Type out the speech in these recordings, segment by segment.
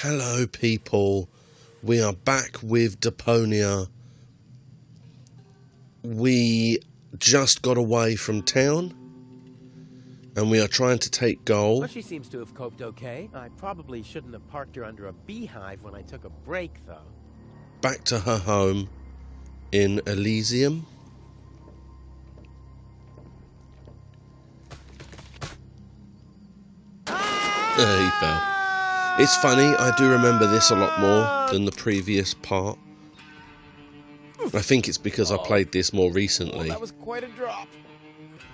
Hello people, we are back with Deponia. We just got away from town and we are trying to take goal. Well, she seems to have coped okay. I probably shouldn't have parked her under a beehive when I took a break, though. Back to her home in Elysium. He fell. It's funny, I do remember this a lot more than the previous part. I think it's because I played this more recently. That was quite a drop.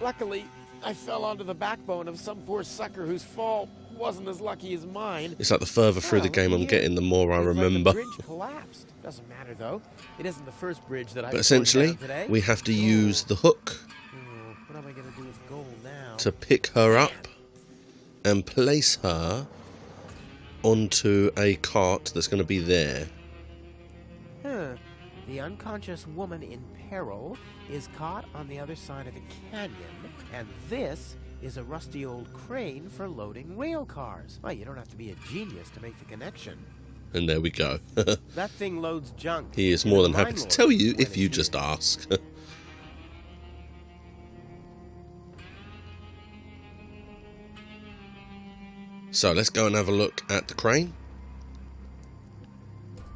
Luckily, I fell onto the backbone of some poor sucker whose fall wasn't as lucky as mine. It's like the further through the game I'm getting, the more I remember. Like the bridge collapsed. Doesn't matter though. It isn't the first bridge that But essentially, we have to use the hook what am I gonna do with gold now? to pick her up and place her onto a cart that's going to be there. The unconscious woman in peril is caught on the other side of the canyon, and this is a rusty old crane for loading rail cars. Well, you don't have to be a genius to make the connection. And there we go. That thing loads junk. He is more than happy to tell you if you just ask. So let's go and have a look at the crane.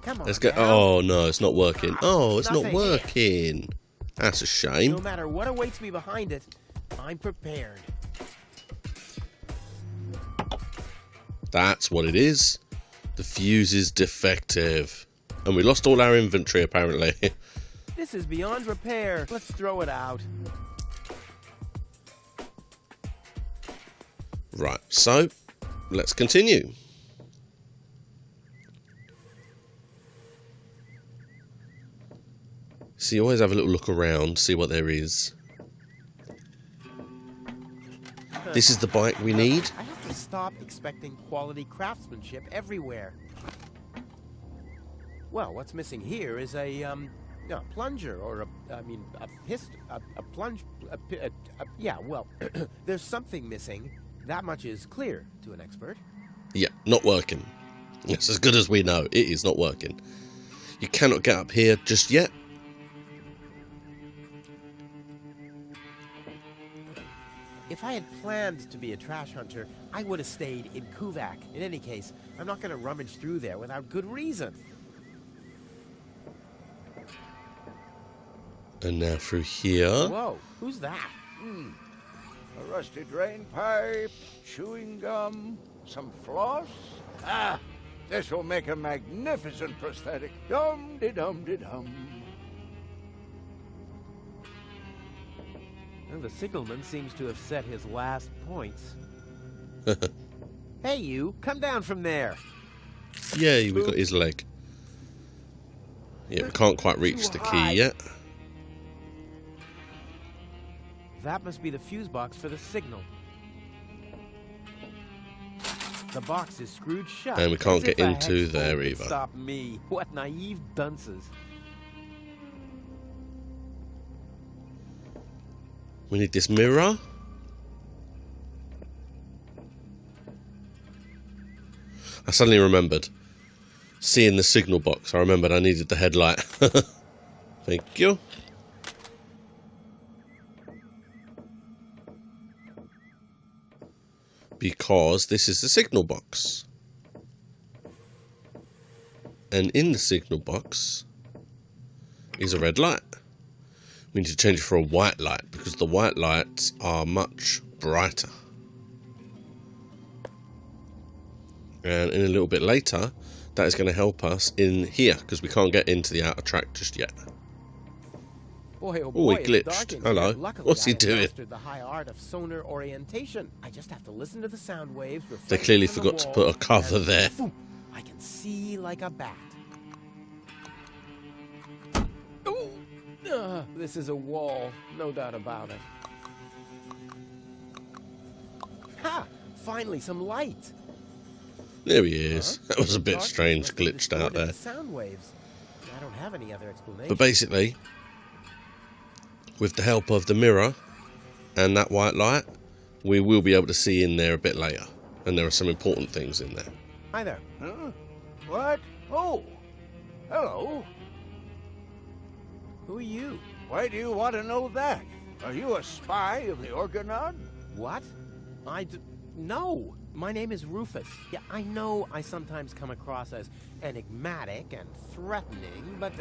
Come on, Let's go. Oh no, it's not working. Oh, it's not working. That's a shame. No matter what awaits me behind it, I'm prepared. That's what it is. The fuse is defective. And we lost all our inventory apparently. This is beyond repair. Let's throw it out. Right, so let's continue. So you always have a little look around, see what there is. This is the bike we need. I have to stop expecting quality craftsmanship everywhere. Well, what's missing here is a plunger or yeah, well, there's something missing. That much is clear to an expert. Yeah, not working. It's as good as we know. It is not working. You cannot get up here just yet. If I had planned to be a trash hunter, I would have stayed in Kuvak. In any case, I'm not going to rummage through there without good reason. And now through here. Whoa, who's that? A rusty drain pipe, chewing gum, some floss. Ah, this will make a magnificent prosthetic. Dum-de-dum-de-dum. Well, the signalman seems to have set his last points. Hey, you, come down from there. Yeah, we got his leg. Yeah, we can't quite reach the key yet. That must be the fuse box for the signal. The box is screwed shut. And we can't get into there either. Stop me. What naive dunces. We need this mirror. I suddenly remembered. Seeing the signal box, I remembered I needed the headlight. Thank you. Because this is the signal box. And in the signal box is a red light. We need to change it for a white light because the white lights are much brighter. And in a little bit later, that is going to help us in here because we can't get into the outer track just yet. Boy, oh Oh, boy, he glitched. Hello. What's he doing? The high art of sonar orientation. I just have to listen to the sound waves. They clearly forgot to put a cover there. Boom, I can see like a bat. This is a wall, no doubt about it. Ha! Finally, some light. There he is. That was a bit strange, glitched out there. Sound waves. I don't have any other explanation. But basically, with the help of the mirror and that white light, we will be able to see in there a bit later. And there are some important things in there. Hi there. Huh? What? Oh, hello. Who are you? Why do you want to know that? Are you a spy of the Organon? What? No. My name is Rufus. Yeah, I know I sometimes come across as enigmatic and threatening, but...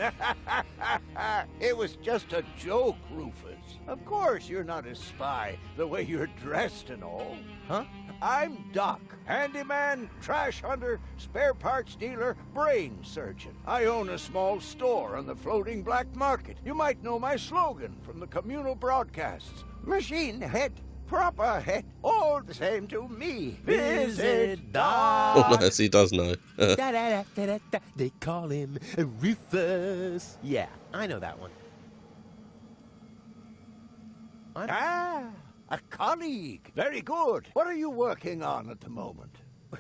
It was just a joke, Rufus. Of course you're not a spy, the way you're dressed and all. Huh? I'm Doc, handyman, trash hunter, spare parts dealer, brain surgeon. I own a small store on the floating black market. You might know my slogan from the communal broadcasts. Machine head, proper head, all the same to me. Visit Oh, Doc. nice, he does know. Da-da-da-da-da-da. They call him Rufus. Yeah, I know that one. A colleague. Very good. What are you working on at the moment?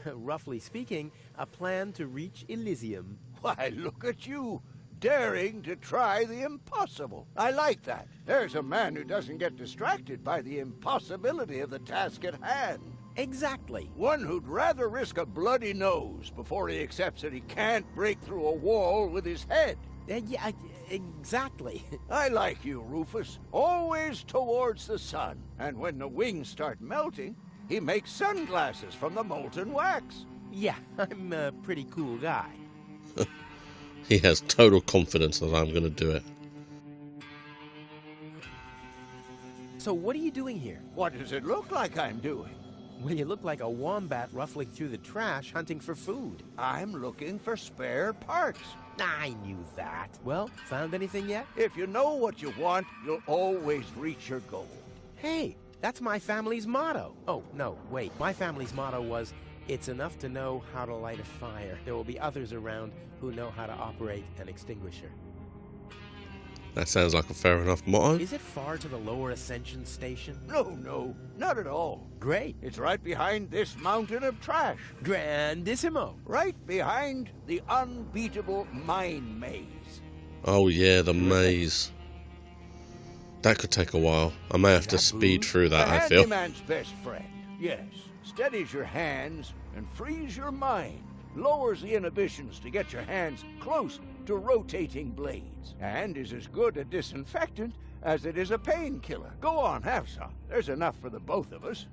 Roughly speaking, a plan to reach Elysium. Why, look at you, daring to try the impossible. I like that. There's a man who doesn't get distracted by the impossibility of the task at hand. Exactly. One who'd rather risk a bloody nose before he accepts that he can't break through a wall with his head. Yeah, exactly. I like you, Rufus. Always towards the sun. And when the wings start melting, he makes sunglasses from the molten wax. Yeah, I'm a pretty cool guy. He has total confidence that I'm going to do it. So what are you doing here? What does it look like I'm doing? Well, you look like a wombat ruffling through the trash hunting for food. I'm looking for spare parts. I knew that. Well, found anything yet? If you know what you want, you'll always reach your goal. Hey, that's my family's motto. Oh, no, wait. My family's motto was, it's enough to know how to light a fire. There will be others around who know how to operate an extinguisher. That sounds like a fair enough motto. Is it far to the lower ascension station? No, not at all. Great. It's right behind this mountain of trash. Grandissimo. Right behind the unbeatable mine maze. Oh yeah, the maze. That could take a while. I may have to speed through that, I The feel. handyman's best friend. Yes. Steadies your hands and frees your mind. Lowers the inhibitions to get your hands close to rotating blades. And is as good a disinfectant as it is a painkiller. Go on, have some. There's enough for the both of us.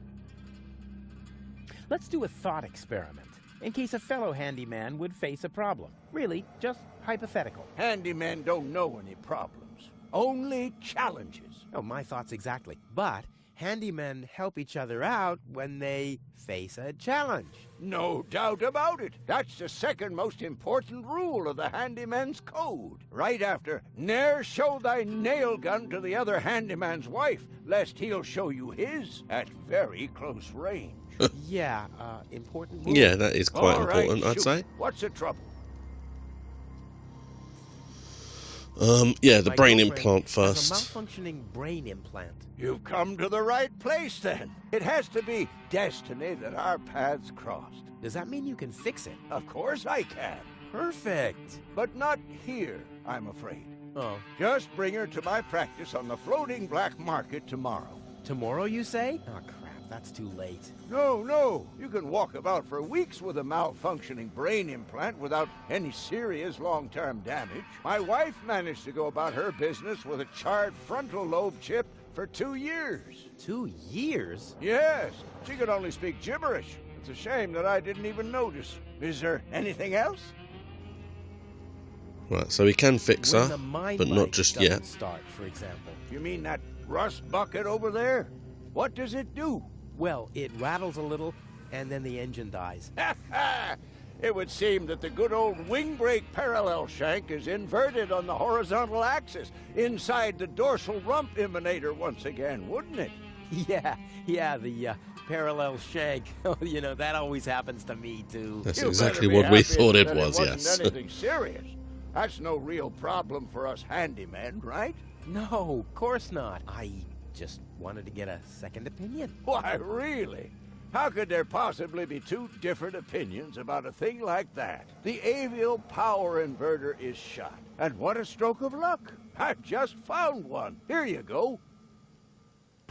Let's do a thought experiment, in case a fellow handyman would face a problem. Really, just hypothetical. Handymen don't know any problems. Only challenges. Oh, my thoughts exactly. But handymen help each other out when they face a challenge. No doubt about it. That's the second most important rule of the handyman's code. Right after, ne'er show thy nail gun to the other handyman's wife, lest he'll show you his at very close range. Yeah, important rule. Yeah, that is quite All right, important, I'd shoot. say. What's the trouble? Yeah, the My brain girlfriend implant has first. a malfunctioning brain implant. You've come to the right place, then. It has to be destiny that our paths crossed. Does that mean you can fix it? Of course I can. Perfect. But not here, I'm afraid. Oh, Just bring her to my practice on the floating black market tomorrow. tomorrow you say? Oh, crap, that's too late. No. You can walk about for weeks with a malfunctioning brain implant without any serious long-term damage. My wife managed to go about her business with a charred frontal lobe chip for 2 years. 2 years? Yes, she could only speak gibberish. It's a shame that I didn't even notice. Is there anything else? Right, so we can fix When her, the mind but light not just doesn't yet. start, for example. You mean that rust bucket over there? What does it do? Well, it rattles a little, and then the engine dies. It would seem that the good old wing brake parallel shank is inverted on the horizontal axis inside the dorsal rump emanator once again, wouldn't it? Yeah, the parallel shank. Oh, you know, that always happens to me, too. That's You exactly better be what we happy thought it that was, wasn't yes. anything serious. That's no real problem for us handymen, right? No, of course not. I just wanted to get a second opinion. Why, really? How could there possibly be two different opinions about a thing like that? The avial power inverter is shot. And what a stroke of luck. I've just found one. Here you go.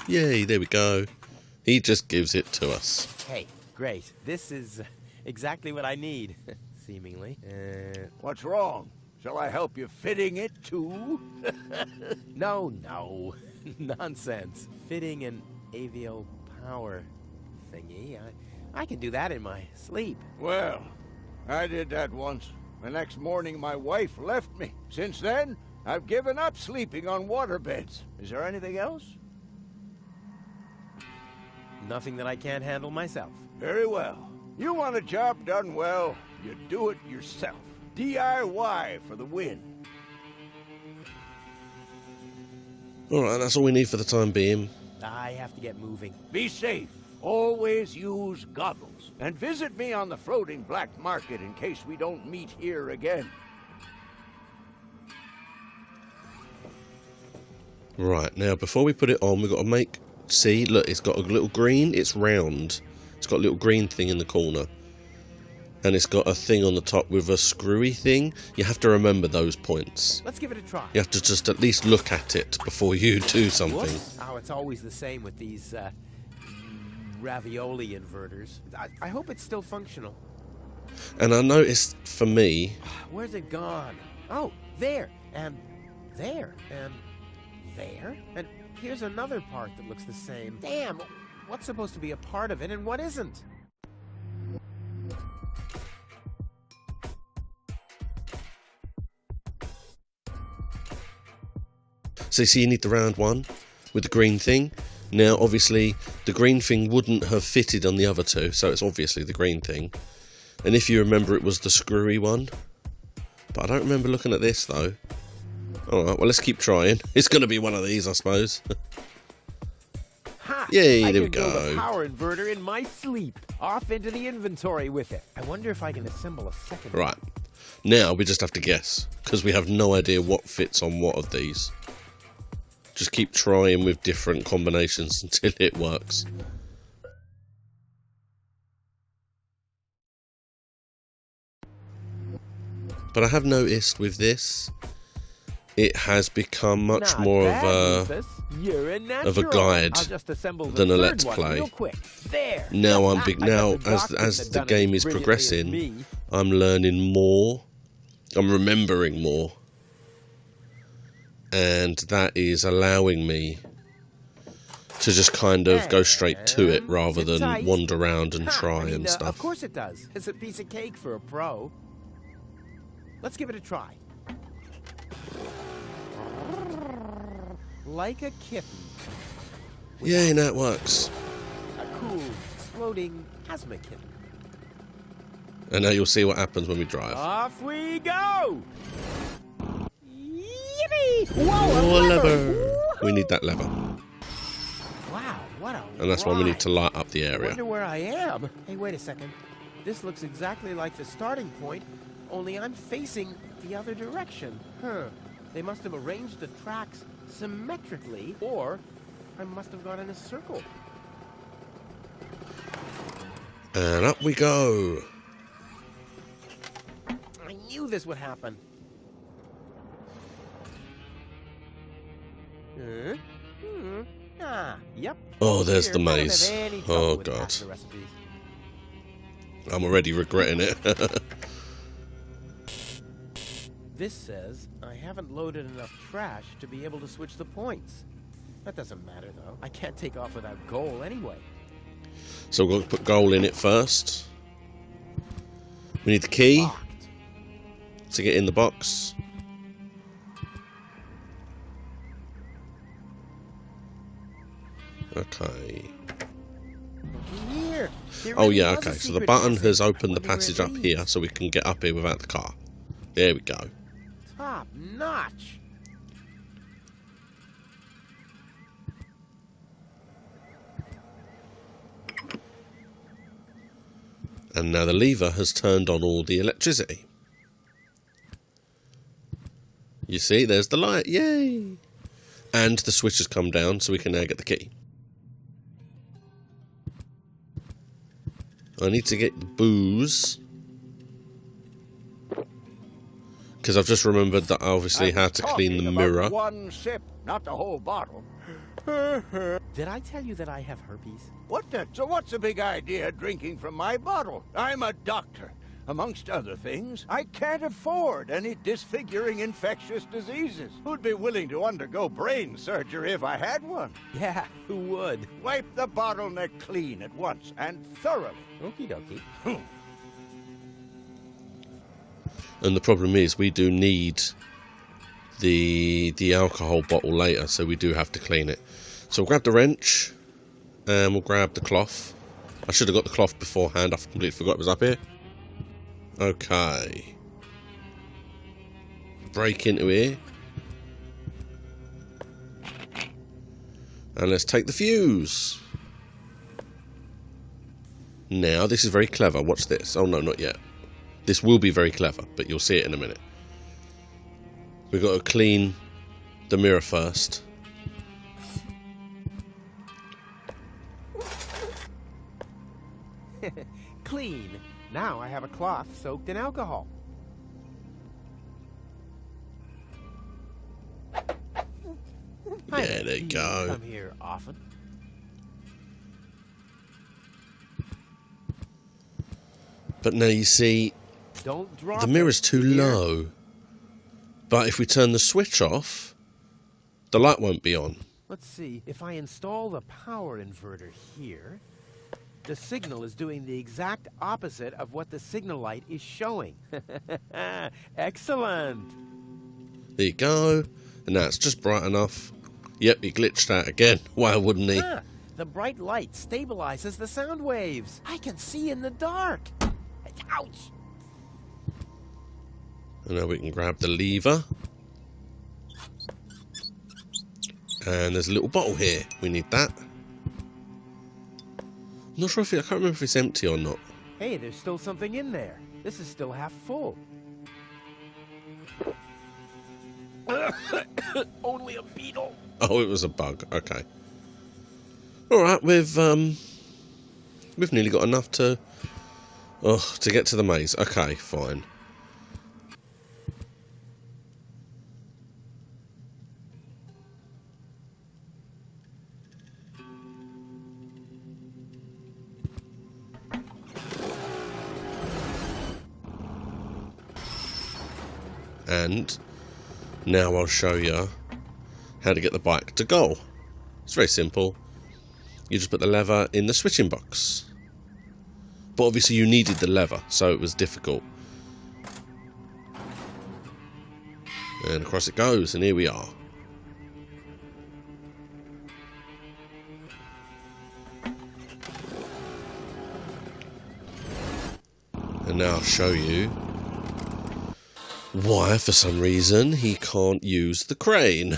Yay, there we go. He just gives it to us. Hey, great. This is exactly what I need. seemingly. What's wrong? Shall I help you fitting it too? No. Nonsense. Fitting an avial power thingy. I can do that in my sleep. Well, I did that once. The next morning my wife left me. Since then, I've given up sleeping on waterbeds. Is there anything else? Nothing that I can't handle myself. Very well. You want a job done well, you do it yourself. DIY for the win. Alright, that's all we need for the time being. I have to get moving. Be safe. Always use goggles. And visit me on the floating black market in case we don't meet here again. Right, now before we put it on, we've got to make... See, look, it's got a little green, it's round. It's got a little green thing in the corner. And it's got a thing on the top with a screwy thing. You have to remember those points. Let's give it a try. You have to just at least look at it before you do something. Whoops. Oh, it's always the same with these ravioli inverters. I hope it's still functional. And I noticed, for me... Where's it gone? Oh, there, and there, and there, and here's another part that looks the same. Damn, what's supposed to be a part of it and what isn't? So you need the round one with the green thing. Now, obviously, the green thing wouldn't have fitted on the other two, so it's obviously the green thing. And if you remember, it was the screwy one. But I don't remember looking at this, though. Alright, well, let's keep trying. It's going to be one of these, I suppose. Ha! Yay, I there we can build a go. power inverter in my sleep. Off into the inventory with it. I wonder if I can assemble a second. Right. Now, we just have to guess, because we have no idea what fits on what of these. Just keep trying with different combinations until it works. But I have noticed with this, it has become much Not more bad, of Rufus. You're a a natural. guide I'll just assemble the than a third let's one play. real quick. There. Now I'm big. I bet Now the doctor as had the done it game is brilliantly as progressing, me. I'm learning more. I'm remembering more, and that is allowing me to just kind of go straight to it rather Sit than tight. wander around and Ha, try I mean, and Of stuff. course it does. It's a piece of cake for a pro. Let's give it a try. Like a kitten. Yeah, now it works. A cool, exploding asthma kitten. And now you'll see what happens when we drive. Off we go! Yippee! Whoa, Oh, a a lever! lever. We need that lever. Wow, what a And that's why we need ride. to light up the I area. wonder where I am. Hey, wait a second. This looks exactly like the starting point, only I'm facing the other direction. Huh. They must have arranged the tracks symmetrically, or I must have gone in a circle. And up we go. I knew this would happen. Huh? Ah, yep. Oh, there's Here, the I don't have maze. any trouble Oh, with God. passing the recipes. I'm already regretting it. This says I haven't loaded enough trash to be able to switch the points. That doesn't matter, though. I can't take off without goal anyway. So we've got to put goal in it first. We need the key Locked. to get in the box. Okay. Here. There Oh really yeah, was a okay. So the secret button passage. has opened the Wonder where passage it up leads. here so we can get up here without the car. There we go. Top notch. And now the lever has turned on all the electricity. You see, there's the light. Yay! And the switch has come down so we can now get the key. I need to get the booze. Because I've just remembered that I obviously I was had to clean the talking about mirror. one sip, not the whole bottle. Did I tell you that I have herpes? What the? So what's the big idea drinking from my bottle? I'm a doctor. Amongst other things, I can't afford any disfiguring infectious diseases. Who'd be willing to undergo brain surgery if I had one? Yeah, who would? Wipe the bottleneck clean at once and thoroughly. Okie dokie. And the problem is, we do need the alcohol bottle later, so we do have to clean it. So we'll grab the wrench, and we'll grab the cloth. I should have got the cloth beforehand. I completely forgot it was up here. Okay. Break into here. And let's take the fuse. Now, this is very clever. Watch this. Oh no, not yet. This will be very clever, but you'll see it in a minute. We've got to clean the mirror first. Clean. Now I have a cloth soaked in alcohol. Yeah, there you Do go. come here often? But now you see, Don't drop the mirror's it, too dear. low. But if we turn the switch off, the light won't be on. Let's see. If I install the power inverter here, the signal is doing the exact opposite of what the signal light is showing. Excellent. There you go. And now it's just bright enough. Yep, he glitched out again. Why wouldn't he? Ah, the bright light stabilizes the sound waves. I can see in the dark. Ouch! And now we can grab the lever. And there's a little bottle here. We need that. I'm not sure if I can't remember if it's empty or not. Hey, there's still something in there. This is still half full. Only a beetle. Oh, it was a bug. Okay. Alright, we've nearly got enough to get to the maze. Okay, fine. And now I'll show you how to get the bike to go. It's very simple. You just put the lever in the switching box. But obviously you needed the lever, so it was difficult. And across it goes, and here we are. And now I'll show you why, for some reason, he can't use the crane.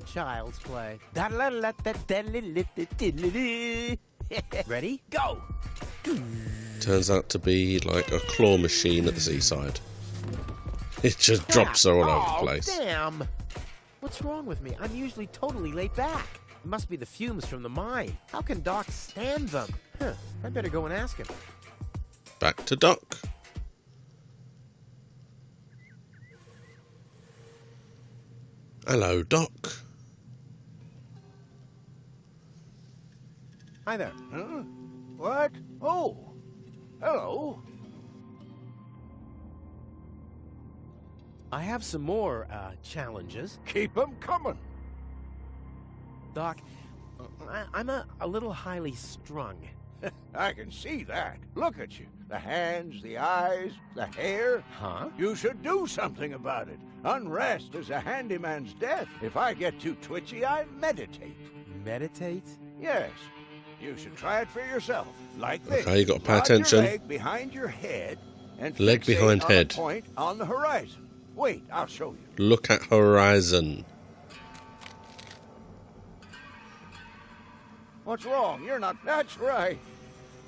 Child's play. Ready? Go! Turns out to be like a claw machine at the seaside. It just drops her all over the place. Damn! What's wrong with me? I'm usually totally laid back. It must be the fumes from the mine. How can Doc stand them? Huh, I better go and ask him. Back to Doc. Hello, Doc. Hi there. Huh? What? Oh, hello. I have some more, challenges. Keep 'em coming. Doc, I'm a little highly strung. I can see that. Look at you. The hands, the eyes, the hair. Huh? You should do something about it. Unrest is a handyman's death. If I get too twitchy, I meditate. Meditate? Yes. You should try it for yourself. Like this. Okay, you got to pay Rod attention. Your leg behind your head and Leg fixate behind on a head. point on the horizon. Wait, I'll show you. Look at horizon. What's wrong? You're not... That's right.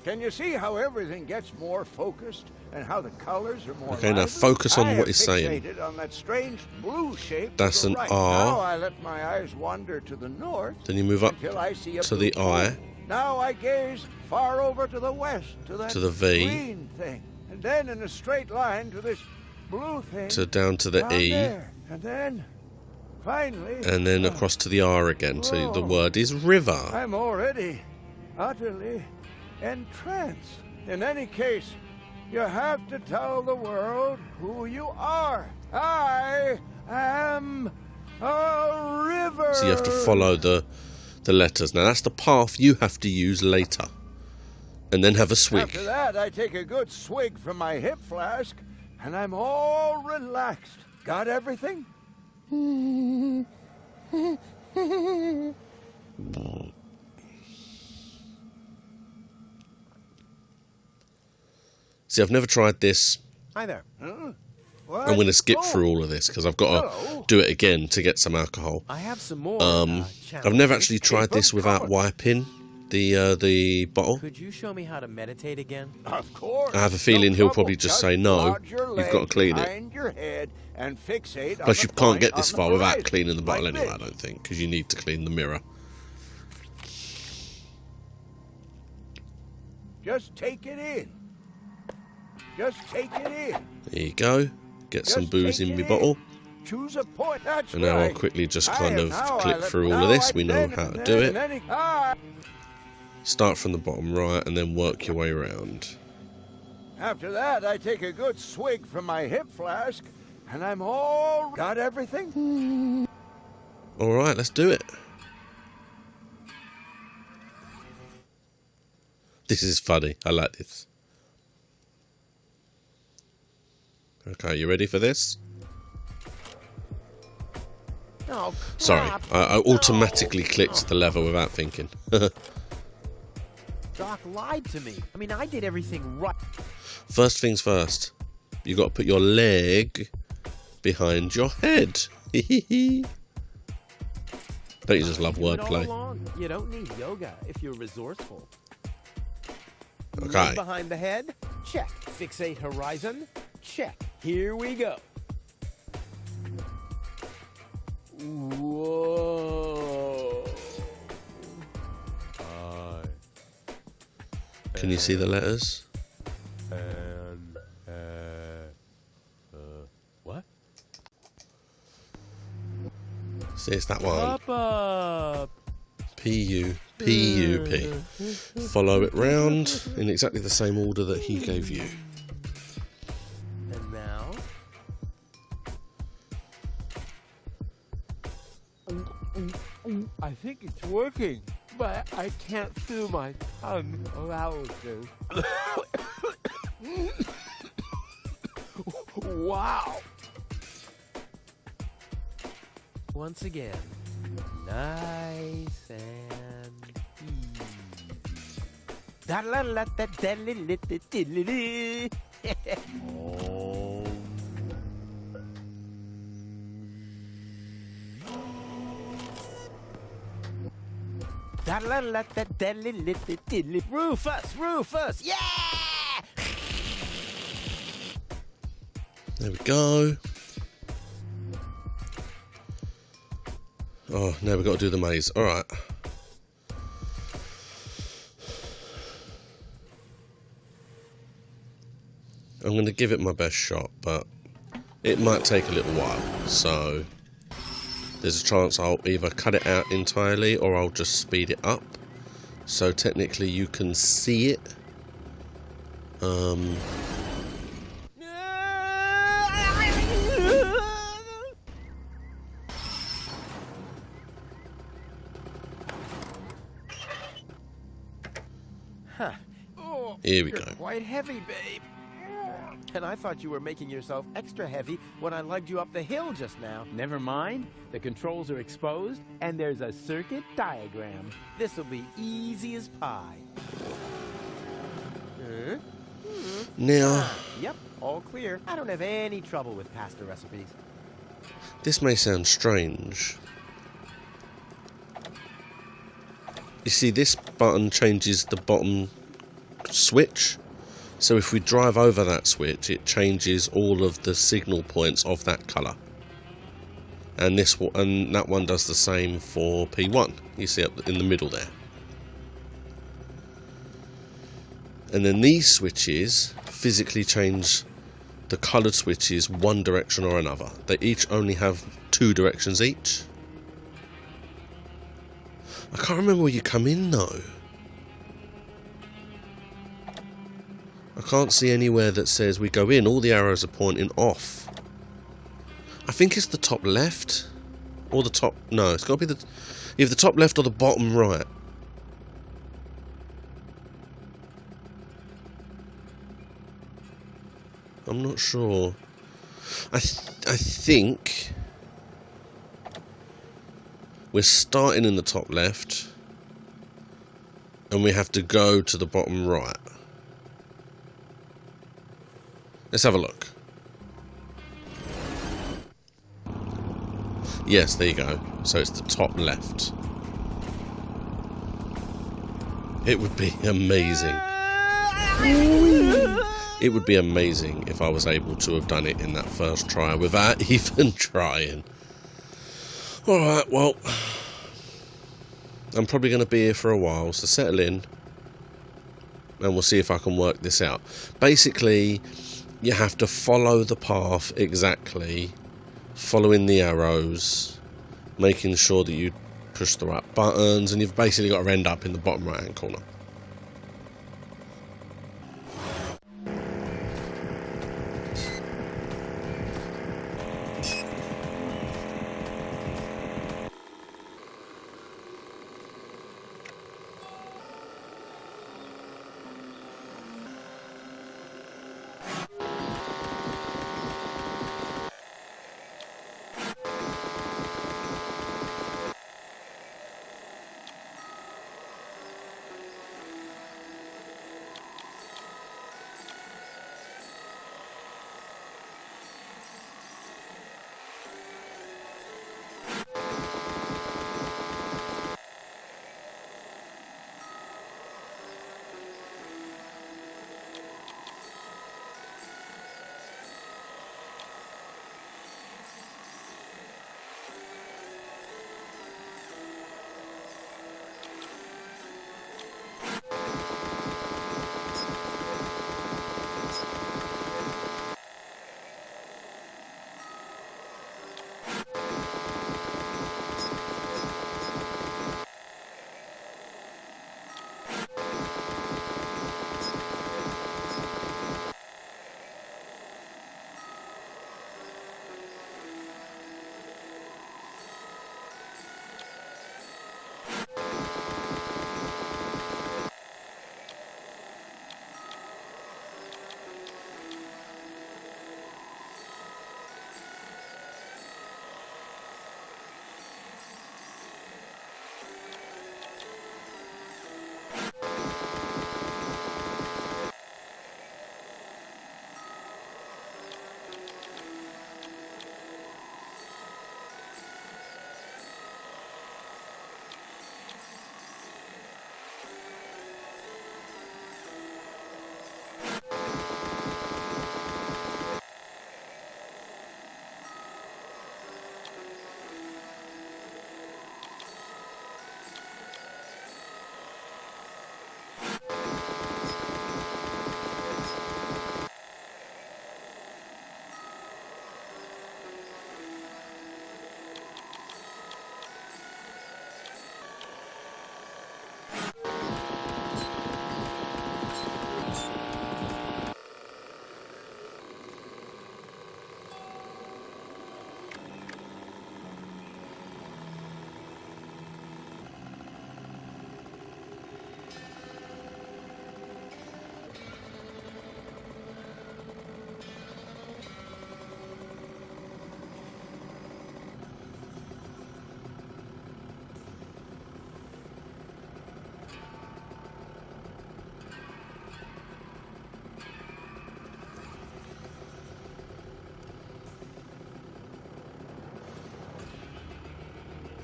Can you see how everything gets more focused and how the colors are more Okay, now lively? focus on I what have he's saying. fixated on that strange blue shape. That's to the an right. R. Now I let my eyes wander to the north Then you move up until I see a to blue the I. pole. Now I gaze far over to the west to that To the V. green thing, and then in a straight line to this blue thing. to down to the down E. there. And then Finally. and then across to the R again. So the word is river. I'm already utterly entranced. In any case, you have to tell the world who you are. I am a river. So you have to follow the letters. Now that's the path you have to use later. And then have a swig. After that, I take a good swig from my hip flask, and I'm all relaxed. Got everything? See, I've never tried this. Hi there. Huh? I'm going to skip through all of this because I've got to do it again to get some alcohol. I have some more. I've never actually tried this without wiping the bottle. Could you show me how to meditate again? Of course. I have a feeling he'll trouble. probably just say no. Lodge your You've got to clean it. behind your head and fixate Plus, on you the can't point get this on the far without horizon, cleaning the bottle like anyway, this. I don't think, because you need to clean the mirror. Just take it in. Just take it in. There you go. Get some Just booze take in it my in. bottle. Choose a point. That's And now right. I'll quickly just I kind am of now click I- through all now of this. I We know then- how to and do then- it. and then- Start from the bottom right and then work your way around. After that, I take a good swig from my hip flask, and I'm all... Got everything? Alright, let's do it. This is funny. I like this. Okay, you ready for this? Oh, Sorry, crap. I automatically clicked the lever without thinking. Doc lied to me. I mean, I did everything right. First things first. You got to put your leg behind your head. Don't you just love Do it all wordplay? along. You don't need yoga if you're resourceful. Okay. Leg behind the head? Check. Fixate horizon? Check. Here we go. Whoa. Can you see the letters? What? See, it's that one. Up. P-U-P-U-P. Follow it round in exactly the same order that he gave you. And now? I think it's working, but I can't feel my tongue allow it to. Wow! Once again, nice and easy. Da-la-la-da-da-li-li-li-li-li. Da-la-la-da-da-li-li-li-li. Rufus! Yeah! There we go. Oh, now we've got to do the maze. Alright. I'm going to give it my best shot, but it might take a little while. So, there's a chance I'll either cut it out entirely or I'll just speed it up. So technically you can see it. Huh. Oh, Here we you're go. quite heavy, babe. And I thought you were making yourself extra heavy when I lugged you up the hill just now. Never mind, the controls are exposed, and there's a circuit diagram. This'll be easy as pie. Huh? Now, Yep, all clear. I don't have any trouble with pasta recipes. this may sound strange. You see, this button changes the bottom switch. So if we drive over that switch, it changes all of the signal points of that colour. And that one does the same for P1. You see up in the middle there. And then these switches physically change the coloured switches one direction or another. They each only have 2 directions each. I can't remember where you come in though. I can't see anywhere that says we go in. All the arrows are pointing off. I think it's the top left. Or the top... No, it's got to be either the top left or the bottom right. I'm not sure. I think we're starting in the top left and we have to go to the bottom right. Let's have a look. Yes, there you go. So it's the top left. It would be amazing. It would be amazing if I was able to have done it in that first try without even trying. Alright, well, I'm probably going to be here for a while, so settle in and we'll see if I can work this out. Basically, you have to follow the path exactly, following the arrows, making sure that you push the right buttons, and you've basically got to end up in the bottom right hand corner.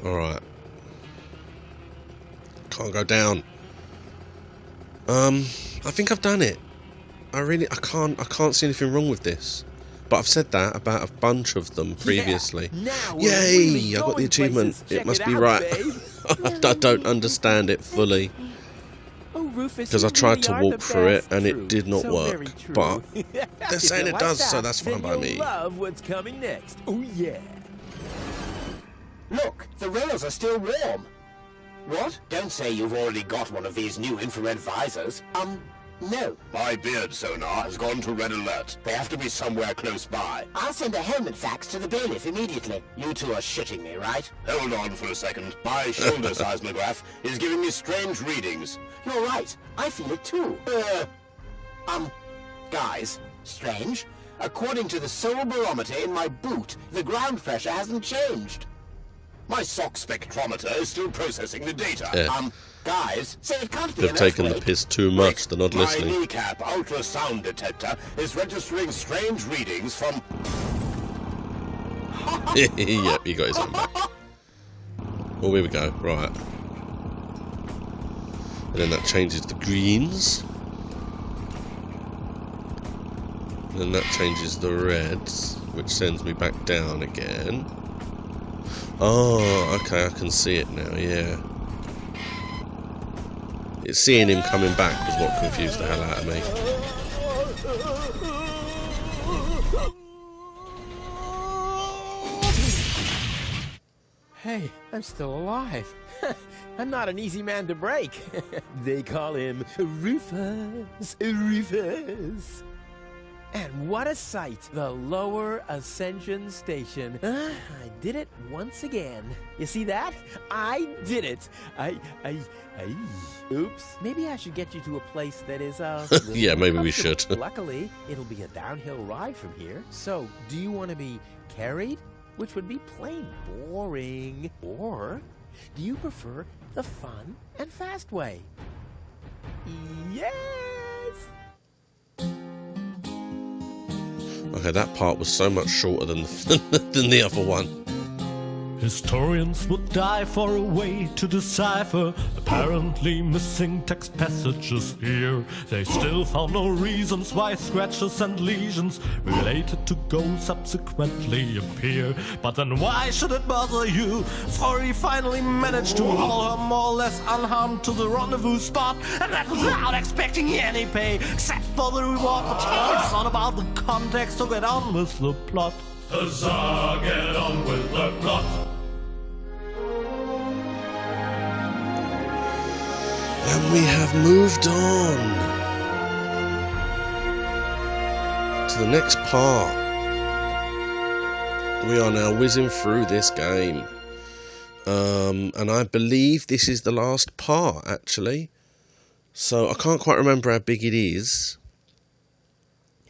Alright. Can't go down. I think I've done it. I can't see anything wrong with this. But I've said that about a bunch of them previously. Now we're Yay! really I got the going achievement. places. It Check must it be out, right. babe. I don't understand it fully. Oh, Rufus, because I you tried really to are walk the through it best. and True. it did not So work. very true. But they're If saying you it like does, that, so that's fine then by you'll me. love what's coming next. Oh yeah. Look, the rails are still warm. What? Don't say you've already got one of these new infrared visors. No. My beard sonar has gone to red alert. They have to be somewhere close by. I'll send a helmet fax to the bailiff immediately. You two are shitting me, right? Hold on for a second. My shoulder seismograph is giving me strange readings. You're right. I feel it too. Guys, strange. According to the soul barometer in my boot, the ground pressure hasn't changed. My sock spectrometer is still processing the data. Yeah. Guys, say it can't be They've an taken the earthquake. piss too much, they're not My listening. kneecap ultrasound detector is registering strange readings from... Yep, he got his own back. Well, here we go, right. And then that changes the greens. And then that changes the reds, which sends me back down again. Oh, okay, I can see it now, yeah. It's seeing him coming back was what confused the hell out of me. Hey, I'm still alive. I'm not an easy man to break. They call him Rufus. Rufus. And what a sight! The Lower Ascension Station. I did it once again. You see that? I did it. Oops. Maybe I should get you to a place that is, Yeah, maybe we should. Luckily, it'll be a downhill ride from here. So, do you want to be carried? Which would be plain boring. Or, do you prefer the fun and fast way? Yes! Okay, that part was so much shorter than than the other one. Historians would die for a way to decipher apparently missing text passages here. They still found no reasons why scratches and lesions related to goals subsequently appear. But then why should it bother you? For he finally managed to haul her more or less unharmed to the rendezvous spot, and that without expecting any pay, except for the reward. But it's not about the context, so get on with the plot. Huzzah, get on with the plot. And we have moved on to the next part. We are now whizzing through this game. And I believe this is the last part, actually. So I can't quite remember how big it is.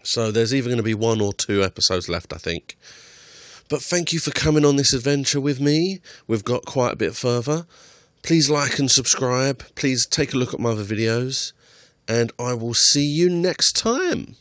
So there's either going to be 1 or 2 episodes left, I think. But thank you for coming on this adventure with me. We've got quite a bit further. Please like and subscribe. Please take a look at my other videos. And I will see you next time.